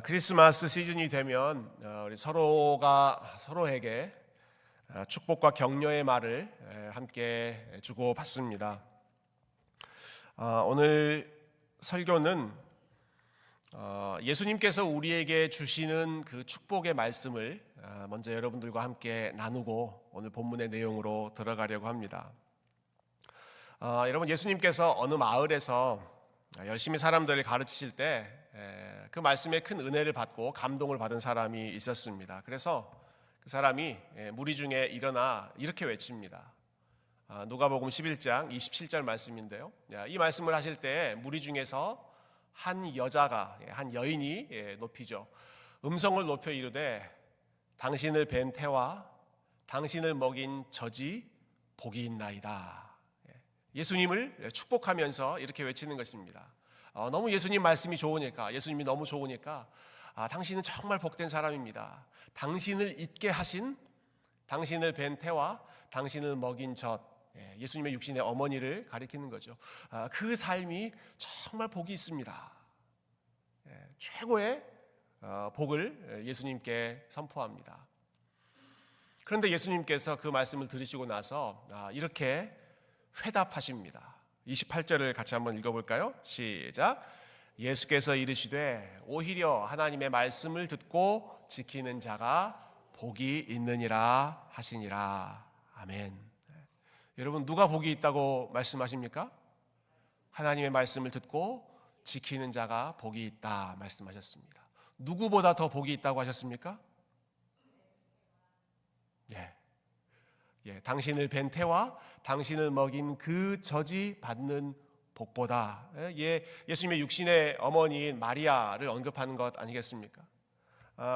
크리스마스 시즌이 되면 우리 서로가 서로에게 축복과 격려의 말을 함께 주고받습니다. 오늘 설교는 예수님께서 우리에게 주시는 그 축복의 말씀을 먼저 여러분들과 함께 나누고 오늘 본문의 내용으로 들어가려고 합니다. 여러분, 예수님께서 어느 마을에서 열심히 사람들을 가르치실 때 그 말씀에 큰 은혜를 받고 감동을 받은 사람이 있었습니다. 그래서 그 사람이 무리 중에 일어나 이렇게 외칩니다. 누가복음 11장 27절 말씀인데요. 이 말씀을 하실 때 무리 중에서 한 여자가, 한 여인이 높이죠. 음성을 높여 이르되 당신을 뵌 태와 당신을 먹인 젖이 복이 있나이다. 예수님을 축복하면서 이렇게 외치는 것입니다. 너무 예수님 말씀이 좋으니까, 예수님이 너무 좋으니까 당신은 정말 복된 사람입니다. 당신을 있게 하신, 당신을 뵌 태와 당신을 먹인 젖, 예수님의 육신의 어머니를 가리키는 거죠. 그 삶이 정말 복이 있습니다. 최고의 복을 예수님께 선포합니다. 그런데 예수님께서 그 말씀을 들으시고 나서 이렇게 회답하십니다. 28절을 같이 한번 읽어볼까요? 시작. 예수께서 이르시되 오히려 하나님의 말씀을 듣고 지키는 자가 복이 있느니라 하시니라. 아멘. 여러분, 누가 복이 있다고 말씀하십니까? 하나님의 말씀을 듣고 지키는 자가 복이 있다 말씀하셨습니다. 누구보다 더 복이 있다고 하셨습니까? 당신을 뵌 태와 당신을 먹인 그 젖이 받는 복보다, 예수님의 육신의 어머니인 마리아를 언급하는 것 아니겠습니까?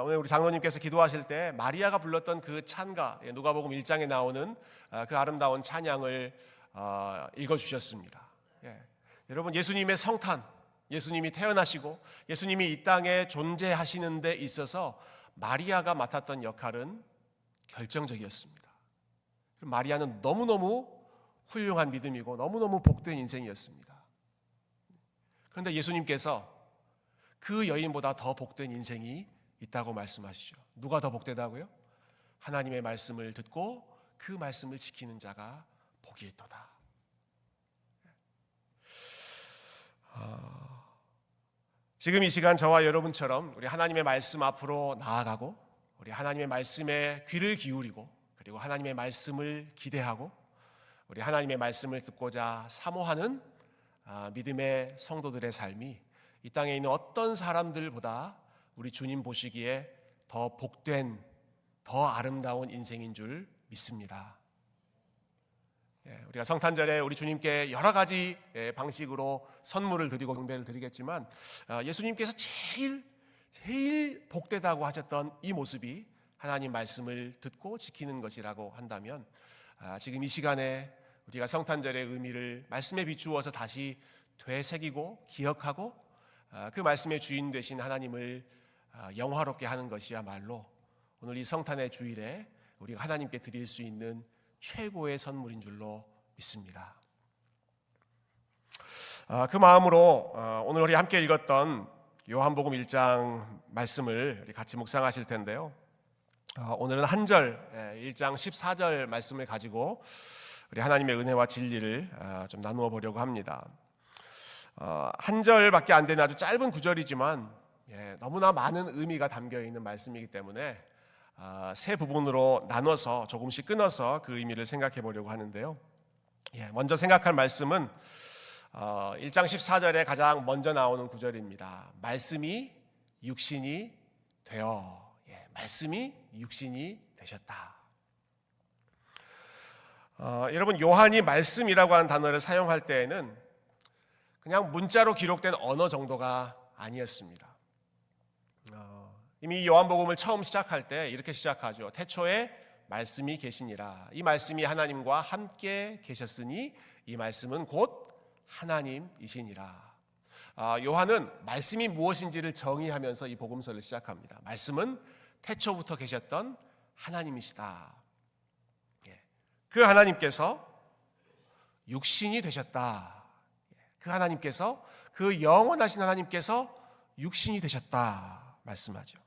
오늘 우리 장로님께서 기도하실 때 마리아가 불렀던 그 찬가, 누가복음 1장에 나오는 그 아름다운 찬양을 읽어주셨습니다. 여러분, 예수님의 성탄, 예수님이 태어나시고 예수님이 이 땅에 존재하시는 데 있어서 마리아가 맡았던 역할은 결정적이었습니다. 마리아는 너무너무 훌륭한 믿음이고 너무너무 복된 인생이었습니다. 그런데 예수님께서 그 여인보다 더 복된 인생이 있다고 말씀하시죠. 누가 더 복되다고요? 하나님의 말씀을 듣고 그 말씀을 지키는 자가 복이 있도다. 지금 이 시간 저와 여러분처럼 우리 하나님의 말씀 앞으로 나아가고 우리 하나님의 말씀에 귀를 기울이고 그리고 하나님의 말씀을 기대하고 우리 하나님의 말씀을 듣고자 사모하는 믿음의 성도들의 삶이 이 땅에 있는 어떤 사람들보다 우리 주님 보시기에 더 복된, 더 아름다운 인생인 줄 믿습니다. 우리가 성탄절에 우리 주님께 여러 가지 방식으로 선물을 드리고 경배를 드리겠지만 예수님께서 제일 복되다고 하셨던 이 모습이 하나님 말씀을 듣고 지키는 것이라고 한다면 지금 이 시간에 우리가 성탄절의 의미를 말씀에 비추어서 다시 되새기고 기억하고 그 말씀의 주인 되신 하나님을 영화롭게 하는 것이야말로 오늘 이 성탄의 주일에 우리가 하나님께 드릴 수 있는 최고의 선물인 줄로 믿습니다. 그 마음으로 오늘 우리 함께 읽었던 요한복음 1장 말씀을 우리 같이 묵상하실 텐데요. 오늘은 한 절, 1장 14절 말씀을 가지고 우리 하나님의 은혜와 진리를 좀 나누어 보려고 합니다. 한 절밖에 안 되는 아주 짧은 구절이지만 너무나 많은 의미가 담겨 있는 말씀이기 때문에 세 부분으로 나눠서 조금씩 끊어서 그 의미를 생각해 보려고 하는데요. 먼저 생각할 말씀은 1장 14절에 가장 먼저 나오는 구절입니다. 말씀이 육신이 되어, 말씀이 육신이 되셨다. 여러분, 요한이 말씀이라고 하는 단어를 사용할 때에는 그냥 문자로 기록된 언어 정도가 아니었습니다. 이미 요한복음을 처음 시작할 때 이렇게 시작하죠. 태초에 말씀이 계시니라. 이 말씀이 하나님과 함께 계셨으니 이 말씀은 곧 하나님이시니라. 요한은 말씀이 무엇인지를 정의하면서 이 복음서를 시작합니다. 말씀은 태초부터 계셨던 하나님이시다. 그 하나님께서 육신이 되셨다. 그 하나님께서, 그 영원하신 하나님께서 육신이 되셨다. 말씀하죠.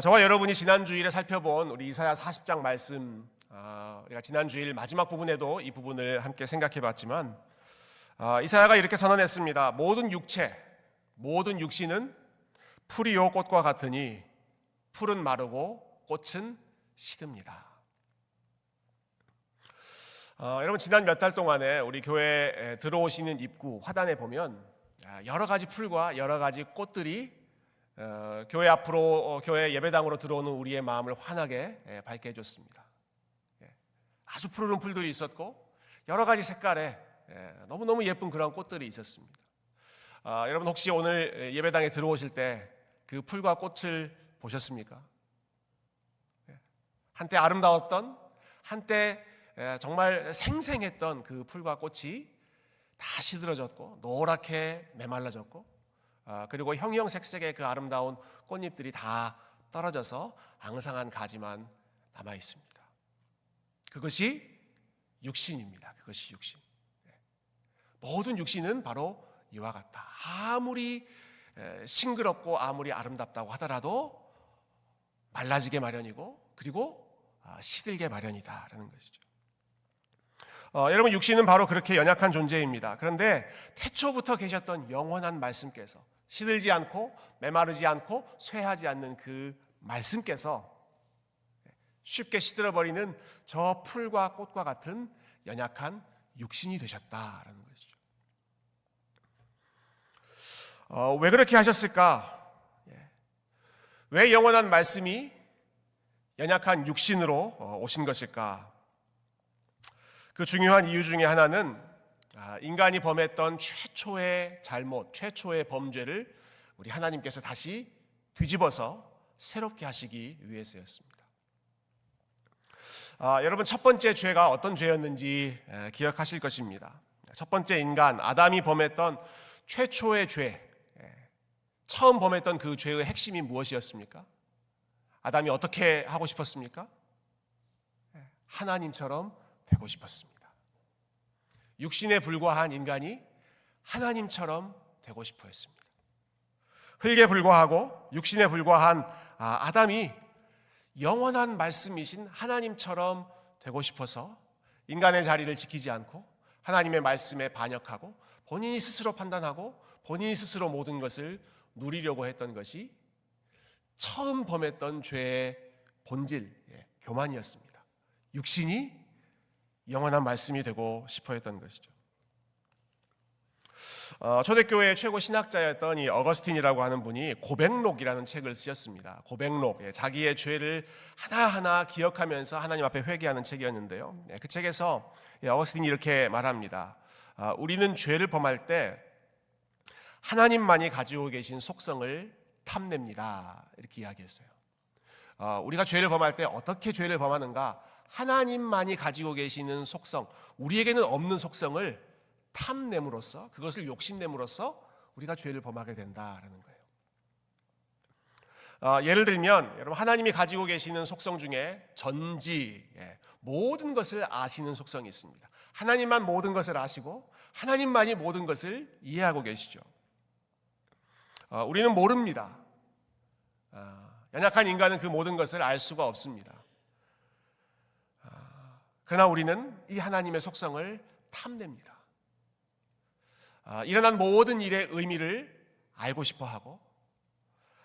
저와 여러분이 지난 주일에 살펴본 우리 이사야 40장 말씀, 우리가 지난 주일 마지막 부분에도 이 부분을 함께 생각해 봤지만, 이사야가 이렇게 선언했습니다. 모든 육체, 모든 육신은 풀이요 꽃과 같으니 풀은 마르고 꽃은 시듭니다. 여러분, 지난 몇 달 동안에 우리 교회에 들어오시는 입구 화단에 보면 여러 가지 풀과 여러 가지 꽃들이 교회 앞으로, 교회 예배당으로 들어오는 우리의 마음을 환하게 밝게 해줬습니다. 아주 푸르른 풀들이 있었고 여러 가지 색깔의 너무너무 예쁜 그런 꽃들이 있었습니다. 여러분, 혹시 오늘 예배당에 들어오실 때 그 풀과 꽃을 보셨습니까? 한때 아름다웠던, 한때 정말 생생했던 그 풀과 꽃이 다 시들어졌고 노랗게 메말라졌고, 그리고 형형색색의 그 아름다운 꽃잎들이 다 떨어져서 앙상한 가지만 남아 있습니다. 그것이 육신입니다. 그것이 육신. 모든 육신은 바로 이와 같다. 아무리 싱그럽고 아무리 아름답다고 하더라도 말라지게 마련이고, 그리고 시들게 마련이다라는 것이죠. 여러분, 육신은 바로 그렇게 연약한 존재입니다. 그런데 태초부터 계셨던 영원한 말씀께서, 시들지 않고 메마르지 않고 쇠하지 않는 그 말씀께서 쉽게 시들어버리는 저 풀과 꽃과 같은 연약한 육신이 되셨다라는 것이죠. 왜 그렇게 하셨을까? 왜 영원한 말씀이 연약한 육신으로 오신 것일까? 그 중요한 이유 중에 하나는 인간이 범했던 최초의 잘못, 최초의 범죄를 우리 하나님께서 다시 뒤집어서 새롭게 하시기 위해서였습니다. 여러분, 첫 번째 죄가 어떤 죄였는지 기억하실 것입니다. 첫 번째 인간 아담이 범했던 최초의 죄, 처음 범했던 그 죄의 핵심이 무엇이었습니까? 아담이 어떻게 하고 싶었습니까? 하나님처럼 되고 싶었습니다. 육신에 불과한 인간이 하나님처럼 되고 싶어 했습니다. 흙에 불과하고 육신에 불과한 아담이 영원한 말씀이신 하나님처럼 되고 싶어서 인간의 자리를 지키지 않고 하나님의 말씀에 반역하고 본인이 스스로 판단하고 본인이 스스로 모든 것을 누리려고 했던 것이 처음 범했던 죄의 본질, 교만이었습니다. 육신이 영원한 말씀이 되고 싶어 했던 것이죠. 초대교회의 최고 신학자였던 이 어거스틴이라고 하는 분이 고백록이라는 책을 쓰셨습니다. 고백록, 자기의 죄를 하나하나 기억하면서 하나님 앞에 회개하는 책이었는데요. 그 책에서 어거스틴이 이렇게 말합니다. 우리는 죄를 범할 때 하나님만이 가지고 계신 속성을 탐냅니다. 이렇게 이야기했어요. 우리가 죄를 범할 때 어떻게 죄를 범하는가? 하나님만이 가지고 계시는 속성, 우리에게는 없는 속성을 탐냄으로써, 그것을 욕심냄으로써 우리가 죄를 범하게 된다라는 거예요. 예를 들면 여러분, 하나님이 가지고 계시는 속성 중에 전지, 모든 것을 아시는 속성이 있습니다. 하나님만 모든 것을 아시고 하나님만이 모든 것을 이해하고 계시죠. 우리는 모릅니다. 연약한 인간은 그 모든 것을 알 수가 없습니다. 그러나 우리는 이 하나님의 속성을 탐냅니다. 일어난 모든 일의 의미를 알고 싶어하고,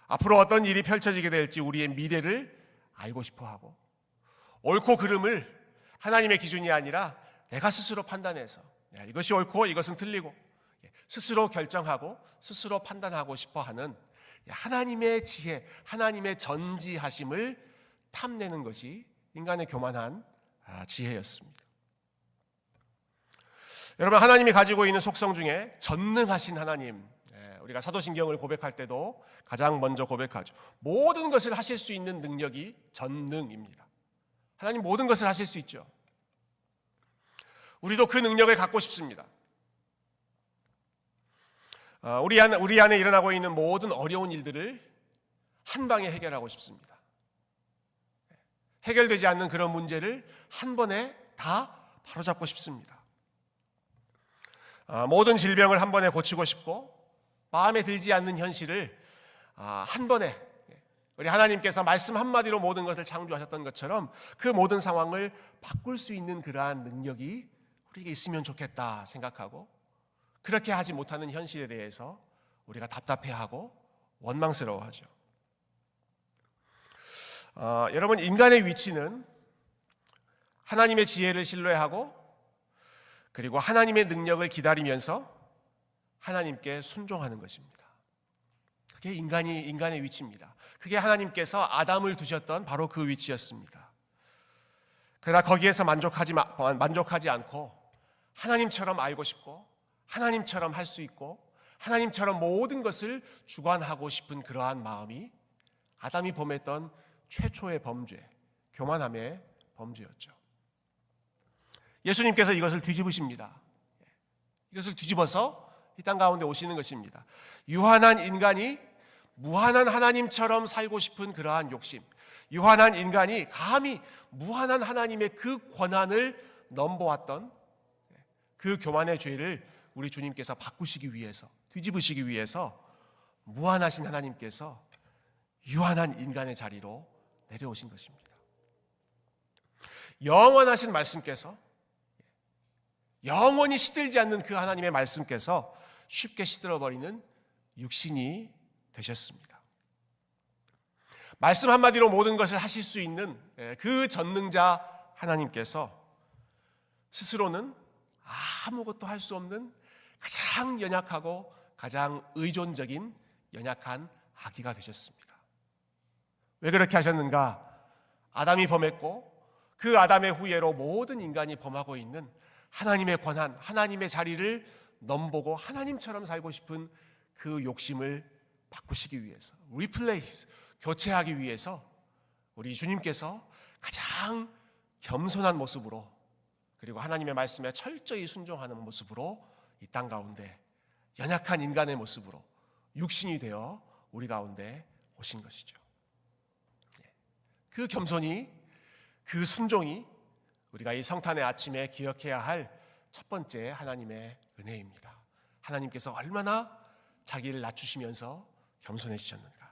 앞으로 어떤 일이 펼쳐지게 될지 우리의 미래를 알고 싶어하고, 옳고 그름을 하나님의 기준이 아니라 내가 스스로 판단해서 이것이 옳고 이것은 틀리고 스스로 결정하고 스스로 판단하고 싶어하는 하나님의 지혜, 하나님의 전지하심을 탐내는 것이 인간의 교만한 지혜였습니다. 여러분, 하나님이 가지고 있는 속성 중에 전능하신 하나님, 우리가 사도신경을 고백할 때도 가장 먼저 고백하죠. 모든 것을 하실 수 있는 능력이 전능입니다. 하나님 모든 것을 하실 수 있죠. 우리도 그 능력을 갖고 싶습니다. 우리 안에 일어나고 있는 모든 어려운 일들을 한 방에 해결하고 싶습니다. 해결되지 않는 그런 문제를 한 번에 다 바로잡고 싶습니다. 모든 질병을 한 번에 고치고 싶고, 마음에 들지 않는 현실을 한 번에 우리 하나님께서 말씀 한마디로 모든 것을 창조하셨던 것처럼 그 모든 상황을 바꿀 수 있는 그러한 능력이 우리에게 있으면 좋겠다 생각하고, 그렇게 하지 못하는 현실에 대해서 우리가 답답해하고 원망스러워하죠. 여러분, 인간의 위치는 하나님의 지혜를 신뢰하고 그리고 하나님의 능력을 기다리면서 하나님께 순종하는 것입니다. 그게 인간의 위치입니다. 그게 하나님께서 아담을 두셨던 바로 그 위치였습니다. 그러나 거기에서 만족하지 않고 하나님처럼 알고 싶고 하나님처럼 할 수 있고 하나님처럼 모든 것을 주관하고 싶은 그러한 마음이 아담이 범했던 최초의 범죄, 교만함의 범죄였죠. 예수님께서 이것을 뒤집으십니다. 이것을 뒤집어서 이 땅 가운데 오시는 것입니다. 유한한 인간이 무한한 하나님처럼 살고 싶은 그러한 욕심, 유한한 인간이 감히 무한한 하나님의 그 권한을 넘보았던 그 교만의 죄를 우리 주님께서 바꾸시기 위해서, 뒤집으시기 위해서 무한하신 하나님께서 유한한 인간의 자리로 내려오신 것입니다. 영원하신 말씀께서, 영원히 시들지 않는 그 하나님의 말씀께서 쉽게 시들어버리는 육신이 되셨습니다. 말씀 한마디로 모든 것을 하실 수 있는 그 전능자 하나님께서 스스로는 아무것도 할 수 없는 가장 연약하고 가장 의존적인 연약한 아기가 되셨습니다. 왜 그렇게 하셨는가? 아담이 범했고 그 아담의 후예로 모든 인간이 범하고 있는 하나님의 권한, 하나님의 자리를 넘보고 하나님처럼 살고 싶은 그 욕심을 바꾸시기 위해서, 리플레이스, 교체하기 위해서 우리 주님께서 가장 겸손한 모습으로 그리고 하나님의 말씀에 철저히 순종하는 모습으로 이 땅 가운데 연약한 인간의 모습으로 육신이 되어 우리 가운데 오신 것이죠. 그 겸손이, 그 순종이 우리가 이 성탄의 아침에 기억해야 할 첫 번째 하나님의 은혜입니다. 하나님께서 얼마나 자기를 낮추시면서 겸손해지셨는가.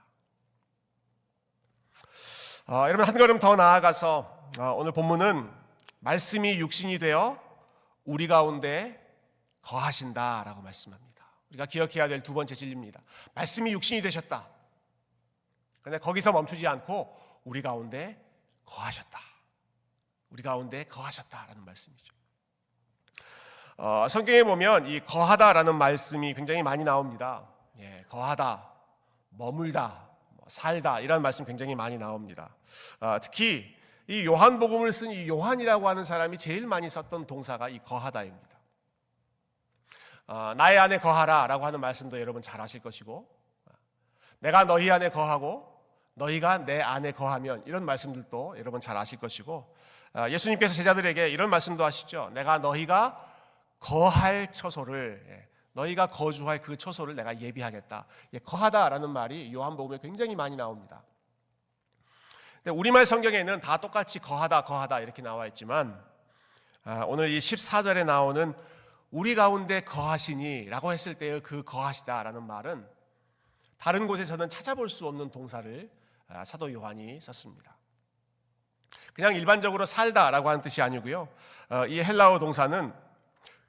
여러분, 한 걸음 더 나아가서 오늘 본문은 말씀이 육신이 되어 우리 가운데 거하신다라고 말씀합니다. 우리가 기억해야 될 두 번째 진리입니다. 말씀이 육신이 되셨다. 그런데 거기서 멈추지 않고 우리 가운데 거하셨다. 우리 가운데 거하셨다라는 말씀이죠. 성경에 보면 이 거하다라는 말씀이 굉장히 많이 나옵니다. 거하다, 머물다, 살다 이런 말씀 굉장히 많이 나옵니다. 특히 이 요한복음을 쓴 이 요한이라고 하는 사람이 제일 많이 썼던 동사가 이 거하다입니다. 나의 안에 거하라 라고 하는 말씀도 여러분 잘 아실 것이고, 내가 너희 안에 거하고 너희가 내 안에 거하면, 이런 말씀들도 여러분 잘 아실 것이고, 예수님께서 제자들에게 이런 말씀도 하시죠. 내가 너희가 거할 처소를, 너희가 거주할 그 처소를 내가 예비하겠다. 거하다라는 말이 요한복음에 굉장히 많이 나옵니다. 우리말 성경에는 다 똑같이 거하다 이렇게 나와 있지만, 오늘 이 14절에 나오는 우리 가운데 거하시니 라고 했을 때의 그 거하시다라는 말은 다른 곳에서는 찾아볼 수 없는 동사를 사도 요한이 썼습니다. 그냥 일반적으로 살다라고 하는 뜻이 아니고요, 이 헬라어 동사는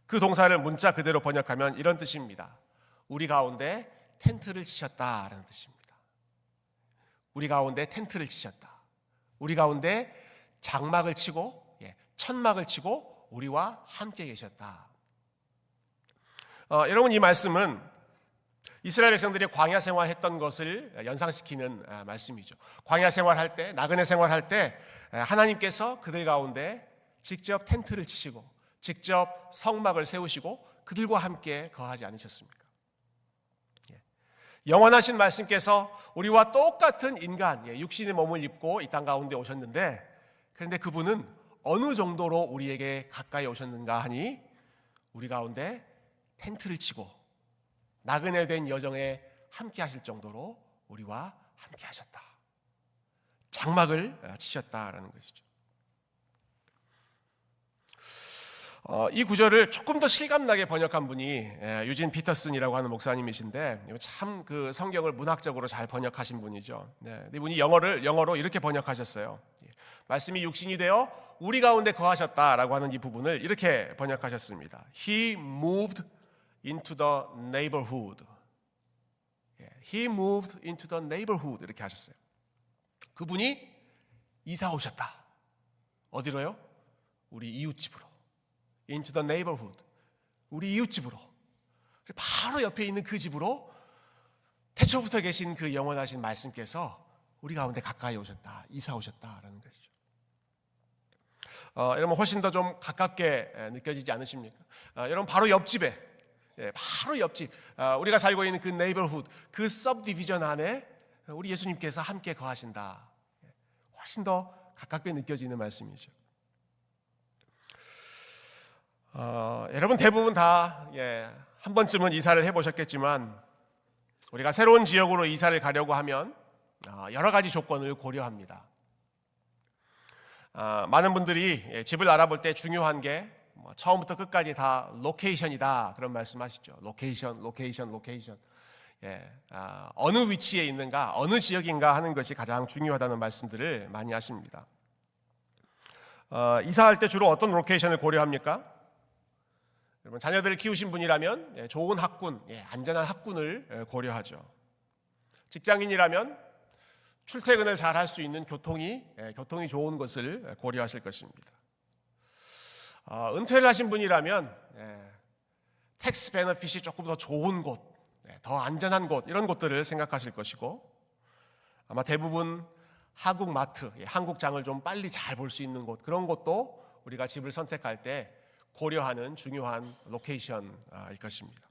그 동사를 문자 그대로 번역하면 이런 뜻입니다. 우리 가운데 텐트를 치셨다라는 뜻입니다. 우리 가운데 텐트를 치셨다. 우리 가운데 장막을 치고, 천막을 치고 우리와 함께 계셨다. 여러분, 이 말씀은 이스라엘 백성들이 광야 생활했던 것을 연상시키는 말씀이죠. 광야 생활할 때, 나그네 생활할 때 하나님께서 그들 가운데 직접 텐트를 치시고 직접 성막을 세우시고 그들과 함께 거하지 않으셨습니까? 영원하신 말씀께서 우리와 똑같은 인간, 육신의 몸을 입고 이 땅 가운데 오셨는데, 그런데 그분은 어느 정도로 우리에게 가까이 오셨는가 하니 우리 가운데 텐트를 치고 나그네 된 여정에 함께 하실 정도로 우리와 함께 하셨다. 장막을 치셨다라는 것이죠. 이 구절을 조금 더 실감나게 번역한 분이 유진 피터슨이라고 하는 목사님이신데 참 그 성경을 문학적으로 잘 번역하신 분이죠. 이분이 영어로 이렇게 번역하셨어요. 말씀이 육신이 되어 우리 가운데 거하셨다라고 하는 이 부분을 이렇게 번역하셨습니다. He moved into the neighborhood. He moved into the neighborhood 이렇게 하셨어요. 그분이 이사 오셨다. 어디로요? 우리 이웃집으로. Into the neighborhood. 우리 이웃집으로. 바로 옆에 있는 그 집으로 태초부터 계신 그 영원하신 말씀께서 우리 가운데 가까이 오셨다. 이사 오셨다라는 것이죠. 여러분 훨씬 더 좀 가깝게 느껴지지 않으십니까? 여러분 바로 옆집에 바로 옆집 우리가 살고 있는 그 네이버후드 그 서브디비전 안에 우리 예수님께서 함께 거하신다. 훨씬 더 가깝게 느껴지는 말씀이죠. 여러분 대부분 다 한 번쯤은 이사를 해보셨겠지만 우리가 새로운 지역으로 이사를 가려고 하면 여러 가지 조건을 고려합니다. 많은 분들이 집을 알아볼 때 중요한 게 처음부터 끝까지 다 로케이션이다 그런 말씀하시죠. 로케이션. 어느 위치에 있는가, 어느 지역인가 하는 것이 가장 중요하다는 말씀들을 많이 하십니다. 이사할 때 주로 어떤 로케이션을 고려합니까? 여러분 자녀들을 키우신 분이라면 좋은 학군, 안전한 학군을 고려하죠. 직장인이라면 출퇴근을 잘 할 수 있는 교통이 좋은 것을 고려하실 것입니다. 은퇴를 하신 분이라면 텍스 베너핏이 조금 더 좋은 곳, 더 안전한 곳 이런 곳들을 생각하실 것이고 아마 대부분 한국 마트, 한국장을 좀 빨리 잘 볼 수 있는 곳 그런 곳도 우리가 집을 선택할 때 고려하는 중요한 로케이션일 것입니다.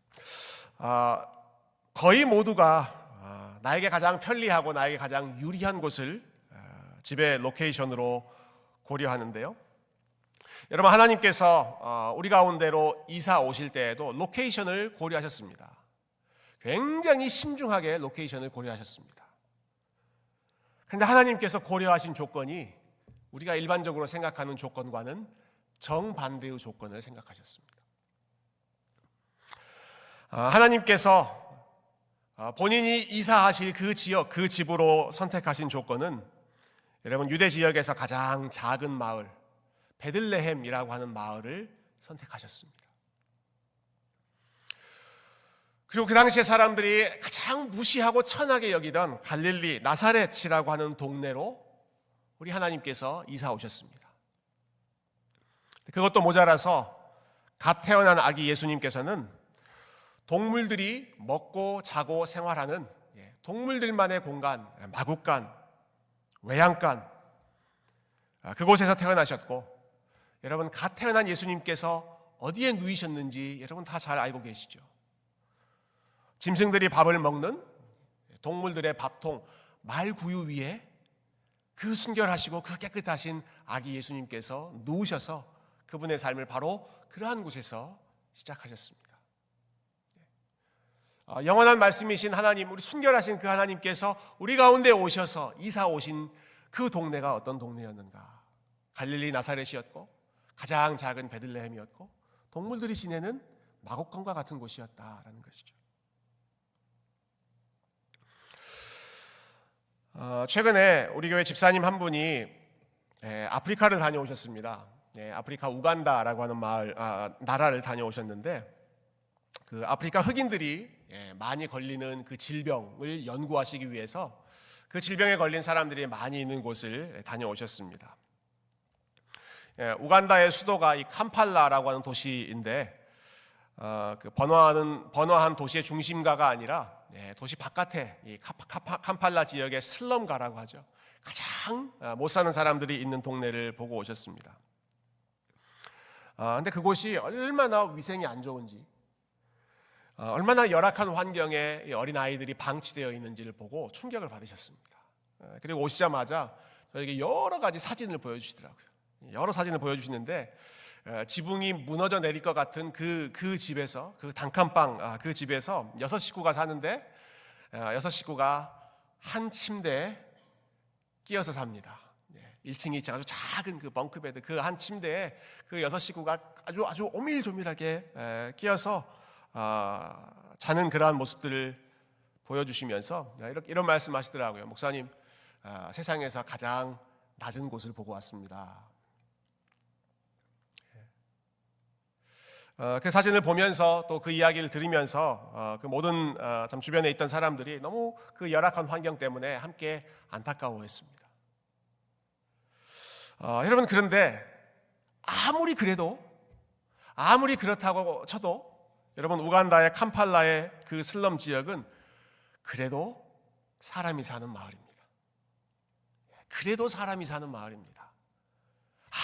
거의 모두가 나에게 가장 편리하고 나에게 가장 유리한 곳을 집의 로케이션으로 고려하는데요. 여러분 하나님께서 우리 가운데로 이사 오실 때에도 로케이션을 고려하셨습니다. 굉장히 신중하게 로케이션을 고려하셨습니다. 그런데 하나님께서 고려하신 조건이 우리가 일반적으로 생각하는 조건과는 정반대의 조건을 생각하셨습니다. 하나님께서 본인이 이사하실 그 지역, 그 집으로 선택하신 조건은 여러분 유대 지역에서 가장 작은 마을 베들레헴이라고 하는 마을을 선택하셨습니다. 그리고 그 당시에 사람들이 가장 무시하고 천하게 여기던 갈릴리 나사렛이라고 하는 동네로 우리 하나님께서 이사 오셨습니다. 그것도 모자라서 갓 태어난 아기 예수님께서는 동물들이 먹고 자고 생활하는 동물들만의 공간, 마국간, 외양간 그곳에서 태어나셨고 여러분 갓 태어난 예수님께서 어디에 누이셨는지 여러분 다 잘 알고 계시죠. 짐승들이 밥을 먹는 동물들의 밥통 말구유 위에 그 순결하시고 그 깨끗하신 아기 예수님께서 누우셔서 그분의 삶을 바로 그러한 곳에서 시작하셨습니다. 영원한 말씀이신 하나님, 우리 순결하신 그 하나님께서 우리 가운데 오셔서 이사 오신 그 동네가 어떤 동네였는가? 갈릴리 나사렛이었고 가장 작은 베들레헴이었고 동물들이 지내는 마곡간과 같은 곳이었다라는 것이죠. 최근에 우리 교회 집사님 한 분이 아프리카를 다녀오셨습니다. 아프리카 우간다라고 하는 나라를 다녀오셨는데 그 아프리카 흑인들이 많이 걸리는 그 질병을 연구하시기 위해서 그 질병에 걸린 사람들이 많이 있는 곳을 다녀오셨습니다. 우간다의 수도가 이 캄팔라라고 하는 도시인데 그 번화한 도시의 중심가가 아니라 도시 바깥에 이 캄팔라 지역의 슬럼가라고 하죠. 가장 못 사는 사람들이 있는 동네를 보고 오셨습니다. 근데 그곳이 얼마나 위생이 안 좋은지, 얼마나 열악한 환경에 어린 아이들이 방치되어 있는지를 보고 충격을 받으셨습니다. 그리고 오시자마자 저에게 여러 가지 사진을 보여주시더라고요. 여러 사진을 보여주시는데 지붕이 무너져 내릴 것 같은 그 집에서 그 단칸방 그 집에서 6식구가 사는데 6식구가 한 침대에 끼어서 삽니다. 1층에 아주 작은 그 벙크베드 그 한 침대에 그 6식구가 아주 오밀조밀하게 끼어서 자는 그러한 모습들을 보여주시면서 이런 말씀하시더라고요. 목사님, 세상에서 가장 낮은 곳을 보고 왔습니다. 그 사진을 보면서 또 그 이야기를 들으면서 그 모든 참 주변에 있던 사람들이 너무 그 열악한 환경 때문에 함께 안타까워했습니다. 여러분, 그런데 아무리 그렇다고 쳐도 여러분, 우간다의 캄팔라의 그 슬럼 지역은 그래도 사람이 사는 마을입니다. 그래도 사람이 사는 마을입니다.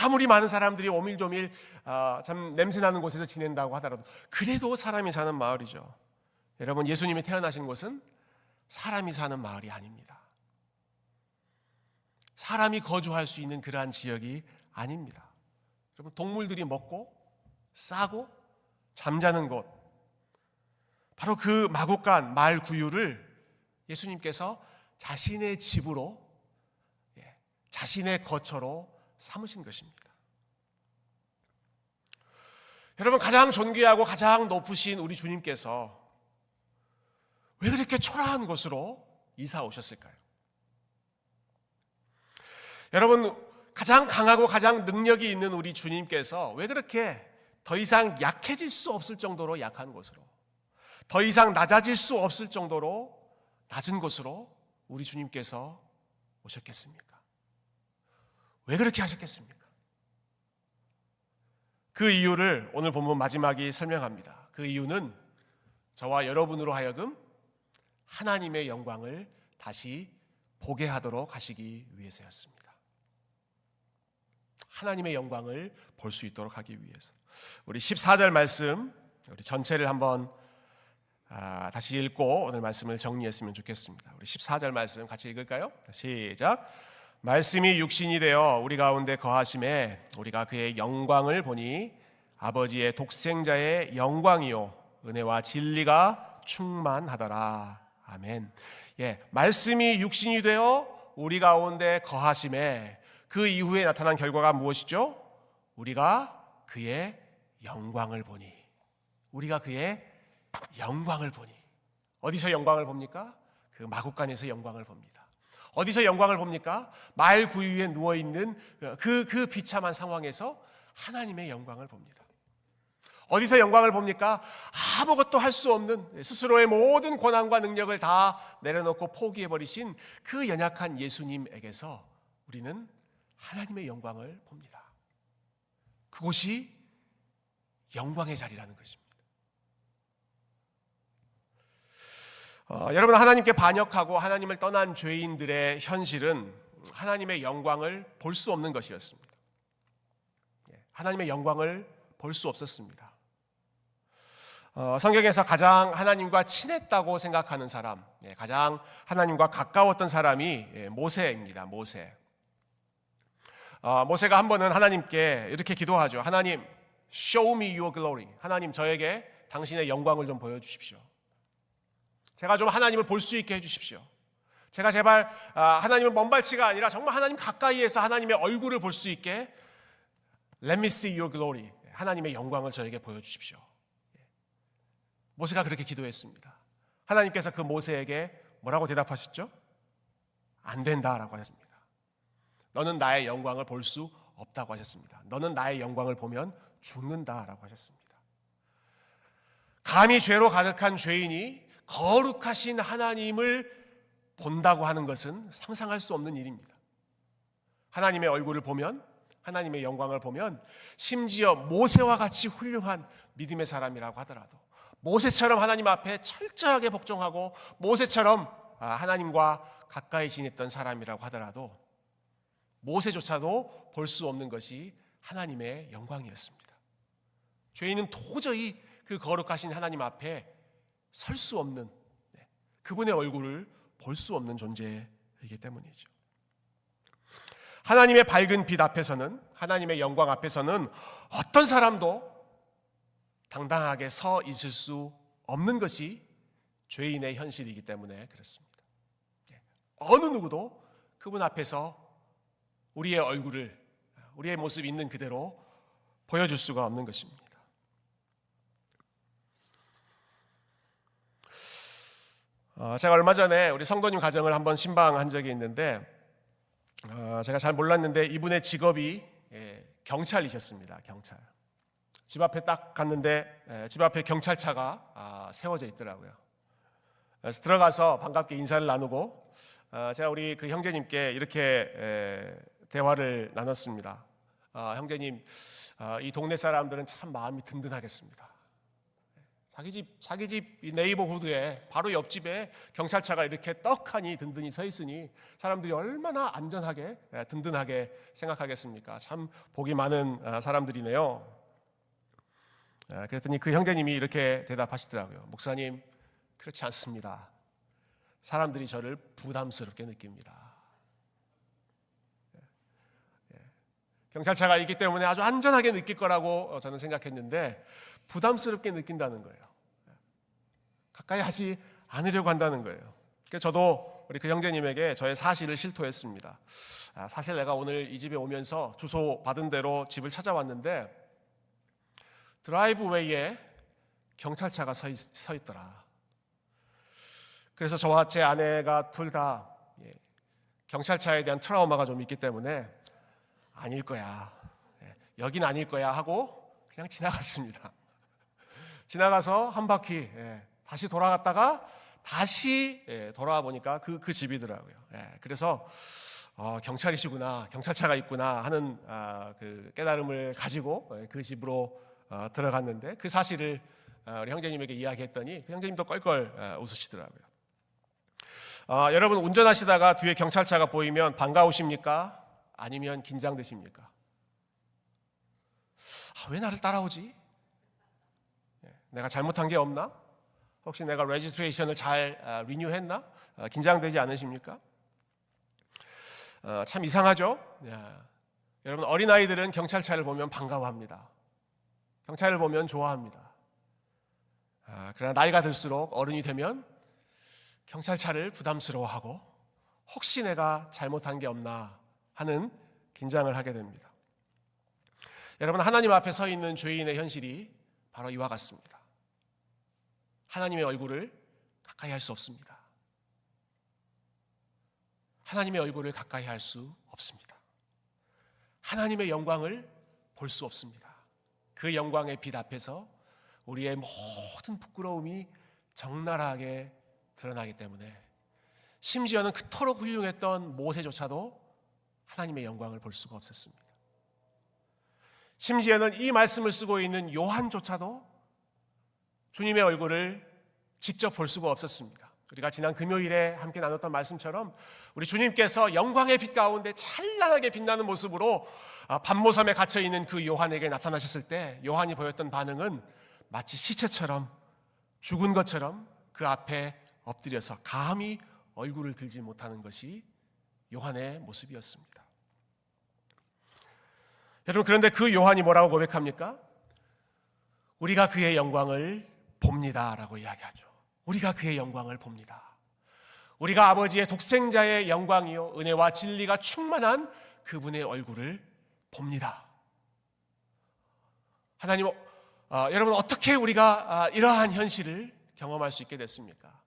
아무리 많은 사람들이 오밀조밀 참 냄새나는 곳에서 지낸다고 하더라도 그래도 사람이 사는 마을이죠. 여러분, 예수님이 태어나신 곳은 사람이 사는 마을이 아닙니다. 사람이 거주할 수 있는 그러한 지역이 아닙니다. 여러분, 동물들이 먹고 싸고 잠자는 곳, 바로 그 마국간 말 구유를 예수님께서 자신의 집으로, 자신의 거처로 삼으신 것입니다. 여러분, 가장 존귀하고 가장 높으신 우리 주님께서 왜 그렇게 초라한 곳으로 이사 오셨을까요? 여러분, 가장 강하고 가장 능력이 있는 우리 주님께서 왜 그렇게 더 이상 약해질 수 없을 정도로 약한 곳으로, 더 이상 낮아질 수 없을 정도로 낮은 곳으로 우리 주님께서 오셨겠습니까? 왜 그렇게 하셨겠습니까? 그 이유를 오늘 본문 마지막이 설명합니다. 그 이유는 저와 여러분으로 하여금 하나님의 영광을 다시 보게 하도록 하시기 위해서였습니다. 하나님의 영광을 볼 수 있도록 하기 위해서. 우리 14절 말씀, 우리 전체를 한번 다시 읽고 오늘 말씀을 정리했으면 좋겠습니다. 우리 14절 말씀 같이 읽을까요? 시작. 말씀이 육신이 되어 우리 가운데 거하심에 우리가 그의 영광을 보니 아버지의 독생자의 영광이요 은혜와 진리가 충만하더라. 아멘. 말씀이 육신이 되어 우리 가운데 거하심에 그 이후에 나타난 결과가 무엇이죠? 우리가 그의 영광을 보니. 우리가 그의 영광을 보니. 어디서 영광을 봅니까? 그 마국간에서 영광을 봅니다. 어디서 영광을 봅니까? 말 구유에 누워있는 그 비참한 상황에서 하나님의 영광을 봅니다. 어디서 영광을 봅니까? 아무것도 할 수 없는 스스로의 모든 권한과 능력을 다 내려놓고 포기해버리신 그 연약한 예수님에게서 우리는 하나님의 영광을 봅니다. 그곳이 영광의 자리라는 것입니다. 여러분, 하나님께 반역하고 하나님을 떠난 죄인들의 현실은 하나님의 영광을 볼 수 없는 것이었습니다. 하나님의 영광을 볼 수 없었습니다. 성경에서 가장 하나님과 친했다고 생각하는 사람, 가장 하나님과 가까웠던 사람이 모세입니다. 모세가 한 번은 하나님께 이렇게 기도하죠. 하나님, show me your glory. 하나님, 저에게 당신의 영광을 좀 보여주십시오. 제가 좀 하나님을 볼 수 있게 해주십시오. 제가 제발 하나님을 먼발치가 아니라 정말 하나님 가까이에서 하나님의 얼굴을 볼 수 있게 Let me see your glory. 하나님의 영광을 저에게 보여주십시오. 모세가 그렇게 기도했습니다. 하나님께서 그 모세에게 뭐라고 대답하셨죠? 안 된다라고 하셨습니다. 너는 나의 영광을 볼 수 없다고 하셨습니다. 너는 나의 영광을 보면 죽는다라고 하셨습니다. 감히 죄로 가득한 죄인이 거룩하신 하나님을 본다고 하는 것은 상상할 수 없는 일입니다. 하나님의 얼굴을 보면, 하나님의 영광을 보면, 심지어 모세와 같이 훌륭한 믿음의 사람이라고 하더라도, 모세처럼 하나님 앞에 철저하게 복종하고 모세처럼 하나님과 가까이 지냈던 사람이라고 하더라도 모세조차도 볼 수 없는 것이 하나님의 영광이었습니다. 죄인은 도저히 그 거룩하신 하나님 앞에 설 수 없는, 그분의 얼굴을 볼 수 없는 존재이기 때문이죠. 하나님의 밝은 빛 앞에서는, 하나님의 영광 앞에서는 어떤 사람도 당당하게 서 있을 수 없는 것이 죄인의 현실이기 때문에 그렇습니다. 어느 누구도 그분 앞에서 우리의 얼굴을, 우리의 모습 있는 그대로 보여줄 수가 없는 것입니다. 제가 얼마 전에 우리 성도님 가정을 한번 신방한 적이 있는데, 제가 잘 몰랐는데 이분의 직업이 경찰이셨습니다. 경찰. 집 앞에 딱 갔는데 집 앞에 경찰차가 세워져 있더라고요. 그래서 들어가서 반갑게 인사를 나누고 제가 우리 그 형제님께 이렇게 대화를 나눴습니다. 형제님, 이 동네 사람들은 참 마음이 든든하겠습니다. 자기 집 네이버후드에 바로 옆집에 경찰차가 이렇게 떡하니 든든히 서 있으니 사람들이 얼마나 안전하게 든든하게 생각하겠습니까? 참 복이 많은 사람들이네요. 그랬더니 그 형제님이 이렇게 대답하시더라고요. 목사님, 그렇지 않습니다. 사람들이 저를 부담스럽게 느낍니다. 경찰차가 있기 때문에 아주 안전하게 느낄 거라고 저는 생각했는데 부담스럽게 느낀다는 거예요. 가까이 하지 않으려고 한다는 거예요. 그래서 저도 우리 그 형제님에게 저의 사실을 실토했습니다. 사실 내가 오늘 이 집에 오면서 주소 받은 대로 집을 찾아왔는데 드라이브웨이에 경찰차가 서 있더라. 그래서 저와 제 아내가 둘 다 경찰차에 대한 트라우마가 좀 있기 때문에 아닐 거야, 여긴 아닐 거야 하고 그냥 지나갔습니다. 지나가서 한 바퀴 다시 돌아갔다가 다시 돌아와 보니까 그 집이더라고요. 그래서 경찰이시구나, 경찰차가 있구나 하는 그 깨달음을 가지고 그 집으로 들어갔는데 그 사실을 우리 형제님에게 이야기했더니 그 형제님도 껄껄 웃으시더라고요. 여러분, 운전하시다가 뒤에 경찰차가 보이면 반가우십니까? 아니면 긴장되십니까? 왜 나를 따라오지? 내가 잘못한 게 없나? 혹시 내가 레지스트레이션을 잘 리뉴했나? 긴장되지 않으십니까? 참 이상하죠? 여러분, 어린아이들은 경찰차를 보면 반가워합니다. 경찰을 보면 좋아합니다. 그러나 나이가 들수록 어른이 되면 경찰차를 부담스러워하고 혹시 내가 잘못한 게 없나 하는 긴장을 하게 됩니다. 여러분, 하나님 앞에 서 있는 죄인의 현실이 바로 이와 같습니다. 하나님의 얼굴을 가까이 할 수 없습니다. 하나님의 얼굴을 가까이 할 수 없습니다. 하나님의 영광을 볼 수 없습니다. 그 영광의 빛 앞에서 우리의 모든 부끄러움이 적나라하게 드러나기 때문에 심지어는 그토록 훌륭했던 모세조차도 하나님의 영광을 볼 수가 없었습니다. 심지어는 이 말씀을 쓰고 있는 요한조차도 주님의 얼굴을 직접 볼 수가 없었습니다. 우리가 지난 금요일에 함께 나눴던 말씀처럼 우리 주님께서 영광의 빛 가운데 찬란하게 빛나는 모습으로 밤모섬에 갇혀있는 그 요한에게 나타나셨을 때 요한이 보였던 반응은 마치 시체처럼 죽은 것처럼 그 앞에 엎드려서 감히 얼굴을 들지 못하는 것이 요한의 모습이었습니다. 여러분, 그런데 그 요한이 뭐라고 고백합니까? 우리가 그의 영광을 봅니다 라고 이야기하죠. 우리가 그의 영광을 봅니다. 우리가 아버지의 독생자의 영광이요 은혜와 진리가 충만한 그분의 얼굴을 봅니다. 하나님, 여러분, 어떻게 우리가 이러한 현실을 경험할 수 있게 됐습니까?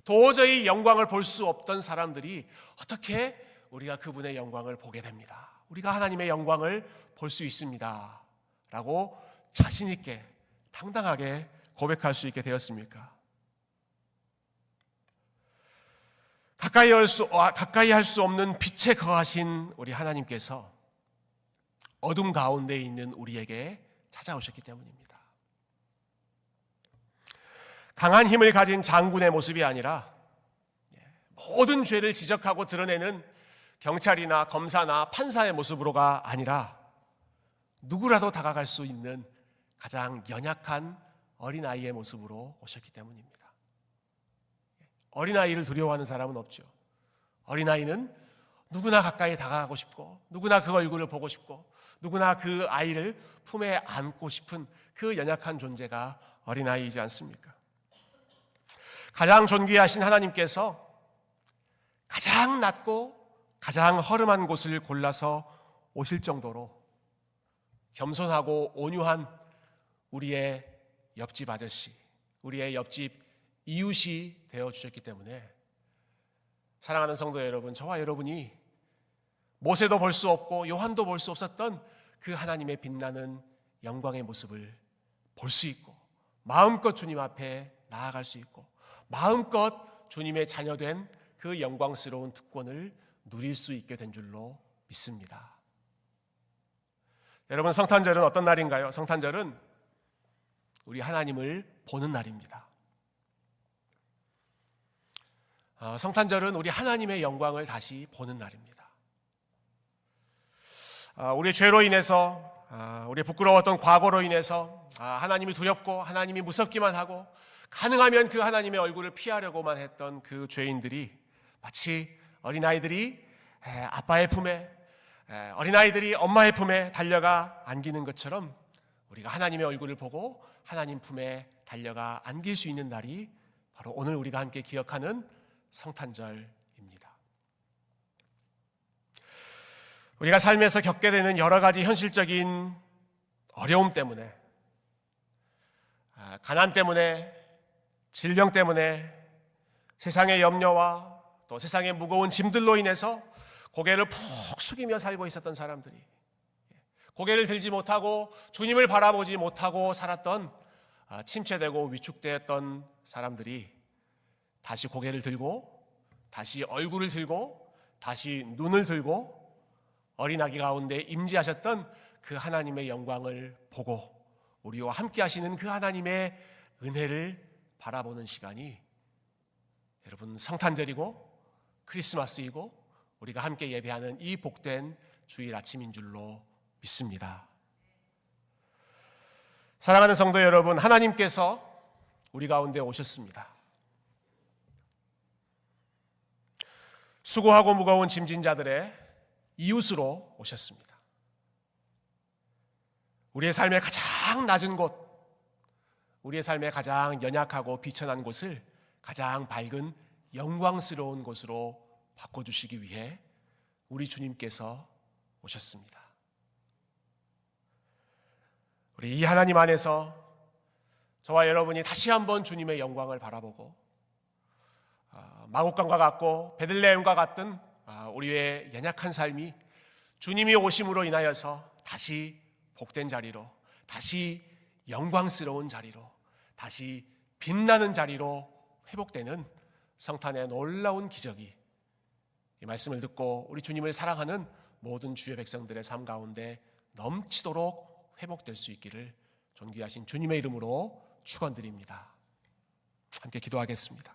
도저히 영광을 볼 수 없던 사람들이 어떻게 우리가 그분의 영광을 보게 됩니다. 우리가 하나님의 영광을 볼 수 있습니다 라고 자신 있게 당당하게 고백할 수 있게 되었습니까? 가까이 할 수 없는 빛에 거하신 우리 하나님께서 어둠 가운데 있는 우리에게 찾아오셨기 때문입니다. 강한 힘을 가진 장군의 모습이 아니라 모든 죄를 지적하고 드러내는 경찰이나 검사나 판사의 모습으로가 아니라 누구라도 다가갈 수 있는 가장 연약한 어린아이의 모습으로 오셨기 때문입니다. 어린아이를 두려워하는 사람은 없죠. 어린아이는 누구나 가까이 다가가고 싶고 누구나 그 얼굴을 보고 싶고 누구나 그 아이를 품에 안고 싶은 그 연약한 존재가 어린아이이지 않습니까? 가장 존귀하신 하나님께서 가장 낮고 가장 허름한 곳을 골라서 오실 정도로 겸손하고 온유한 우리의 옆집 아저씨, 우리의 옆집 이웃이 되어주셨기 때문에 사랑하는 성도 여러분, 저와 여러분이 모세도 볼 수 없고 요한도 볼 수 없었던 그 하나님의 빛나는 영광의 모습을 볼 수 있고 마음껏 주님 앞에 나아갈 수 있고 마음껏 주님의 자녀된 그 영광스러운 특권을 누릴 수 있게 된 줄로 믿습니다. 여러분, 성탄절은 어떤 날인가요? 성탄절은 우리 하나님을 보는 날입니다. 성탄절은 우리 하나님의 영광을 다시 보는 날입니다. 우리의 죄로 인해서, 우리의 부끄러웠던 과거로 인해서 하나님이 두렵고 하나님이 무섭기만 하고 가능하면 그 하나님의 얼굴을 피하려고만 했던 그 죄인들이 마치 어린아이들이 아빠의 품에, 어린아이들이 엄마의 품에 달려가 안기는 것처럼 우리가 하나님의 얼굴을 보고 하나님 품에 달려가 안길 수 있는 날이 바로 오늘 우리가 함께 기억하는 성탄절입니다. 우리가 삶에서 겪게 되는 여러 가지 현실적인 어려움 때문에, 가난 때문에, 질병 때문에, 세상의 염려와 또 세상의 무거운 짐들로 인해서 고개를 푹 숙이며 살고 있었던 사람들이, 고개를 들지 못하고 주님을 바라보지 못하고 살았던, 침체되고 위축되었던 사람들이 다시 고개를 들고, 다시 얼굴을 들고, 다시 눈을 들고 어린아기 가운데 임재하셨던 그 하나님의 영광을 보고 우리와 함께 하시는 그 하나님의 은혜를 바라보는 시간이 여러분 성탄절이고 크리스마스이고 우리가 함께 예배하는 이 복된 주일 아침인 줄로 믿습니다. 사랑하는 성도 여러분, 하나님께서 우리 가운데 오셨습니다. 수고하고 무거운 짐진 자들의 이웃으로 오셨습니다. 우리의 삶의 가장 낮은 곳, 우리의 삶의 가장 연약하고 비천한 곳을 가장 밝은 영광스러운 곳으로 바꿔주시기 위해 우리 주님께서 오셨습니다. 우리 이 하나님 안에서 저와 여러분이 다시 한번 주님의 영광을 바라보고 마곡간과 같고 베들레헴과 같은 우리의 연약한 삶이 주님이 오심으로 인하여서 다시 복된 자리로, 다시 영광스러운 자리로, 다시 빛나는 자리로 회복되는 성탄의 놀라운 기적이 이 말씀을 듣고 우리 주님을 사랑하는 모든 주의 백성들의 삶 가운데 넘치도록 회복될 수 있기를 존귀하신 주님의 이름으로 축원드립니다. 함께 기도하겠습니다.